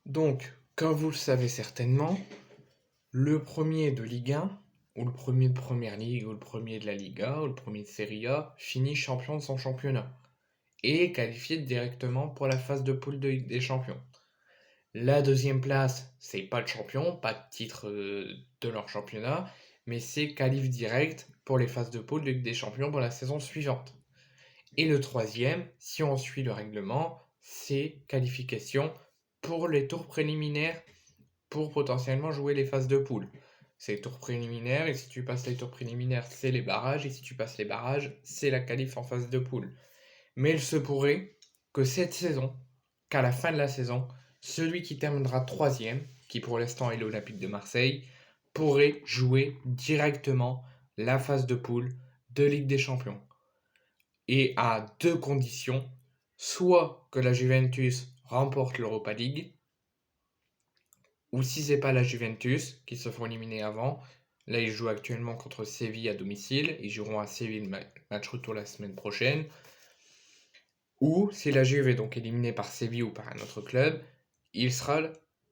Donc, comme vous le savez certainement, le premier de Ligue 1, ou le premier de Première Ligue, ou le premier de la Liga, ou le premier de Serie A, finit champion de son championnat et est qualifié directement pour la phase de poule de Ligue des Champions. La deuxième place, c'est pas de champion, pas de titre de leur championnat, mais c'est qualif direct pour les phases de poule de Ligue des Champions pour la saison suivante. Et le troisième, si on suit le règlement, c'est qualification pour les tours préliminaires pour potentiellement jouer les phases de poule. C'est les tours préliminaires, et si tu passes les tours préliminaires, c'est les barrages, et si tu passes les barrages, c'est la qualif en phase de poule. Mais il se pourrait que cette saison, qu'à la fin de la saison, celui qui terminera troisième, qui pour l'instant est l'Olympique de Marseille, pourrait jouer directement la phase de poule de Ligue des Champions. Et à deux conditions, soit que la Juventus remporte l'Europa League, ou si c'est pas la Juventus, qui se font éliminer avant, là ils jouent actuellement contre Séville à domicile, ils joueront à Séville le match retour la semaine prochaine, ou si la Juve est donc éliminée par Séville ou par un autre club, il sera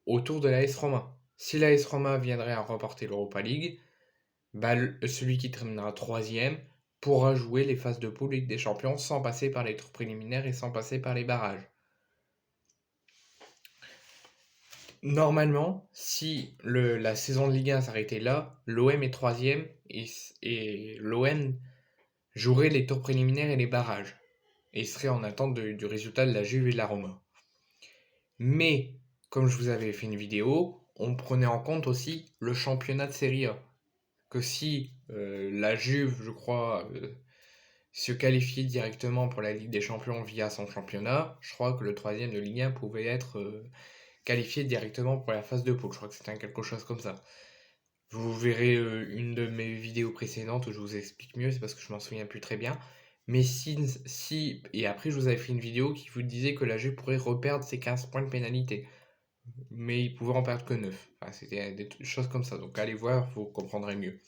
au tour de l'AS Roma. Si l'AS Roma viendrait à remporter l'Europa League, bah, celui qui terminera troisième pourra jouer les phases de poule Ligue des Champions sans passer par les tours préliminaires et sans passer par les barrages. Normalement, si la saison de Ligue 1 s'arrêtait là, l'OM est troisième et l'OM jouerait les tours préliminaires et les barrages. Et serait en attente du résultat de la Juve et de la Roma. Mais, comme je vous avais fait une vidéo, on prenait en compte aussi le championnat de Serie A. Que si la Juve, je crois, se qualifiait directement pour la Ligue des Champions via son championnat, je crois que le troisième de Ligue 1 pouvait être qualifié directement pour la phase de poule. Je crois que c'était quelque chose comme ça. Vous verrez une de mes vidéos précédentes où je vous explique mieux, c'est parce que je m'en souviens plus très bien. Mais si, et après je vous avais fait une vidéo qui vous disait que la Juve pourrait reperdre ses 15 points de pénalité. Mais il pouvait en perdre que 9. Enfin, c'était des choses comme ça. Donc allez voir, vous comprendrez mieux.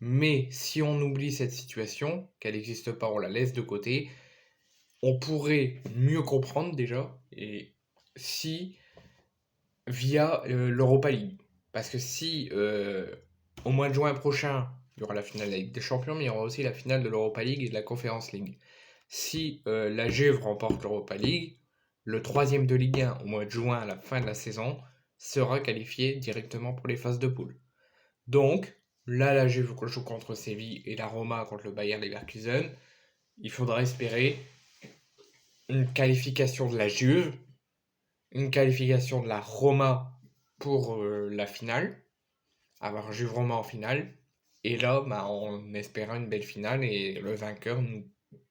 Mais si on oublie cette situation, qu'elle n'existe pas, on la laisse de côté, on pourrait mieux comprendre déjà, et si via l'Europa League. Parce que si au mois de juin prochain, il y aura la finale de la Ligue des Champions, mais il y aura aussi la finale de l'Europa League et de la Conference League. Si la Juve remporte l'Europa League, le troisième de Ligue 1 au mois de juin à la fin de la saison sera qualifié directement pour les phases de poule. Donc, là, la Juve joue contre Séville et la Roma contre le Bayer Leverkusen. Il faudra espérer une qualification de la Juve, une qualification de la Roma pour la finale, avoir Juve Roma en finale, et là, bah, on espérera une belle finale, et le vainqueur nous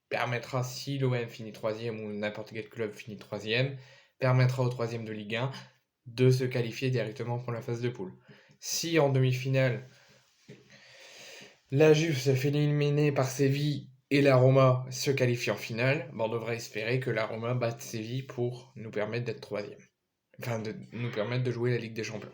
permettra, si l'OM finit troisième ou n'importe quel club finit troisième, permettra au troisième de Ligue 1 de se qualifier directement pour la phase de poule. Si en demi-finale, la Juve se fait éliminer par Séville et la Roma se qualifie en finale, bah, on devrait espérer que la Roma batte Séville pour nous permettre d'être troisième. Enfin, de nous permettre de jouer la Ligue des Champions.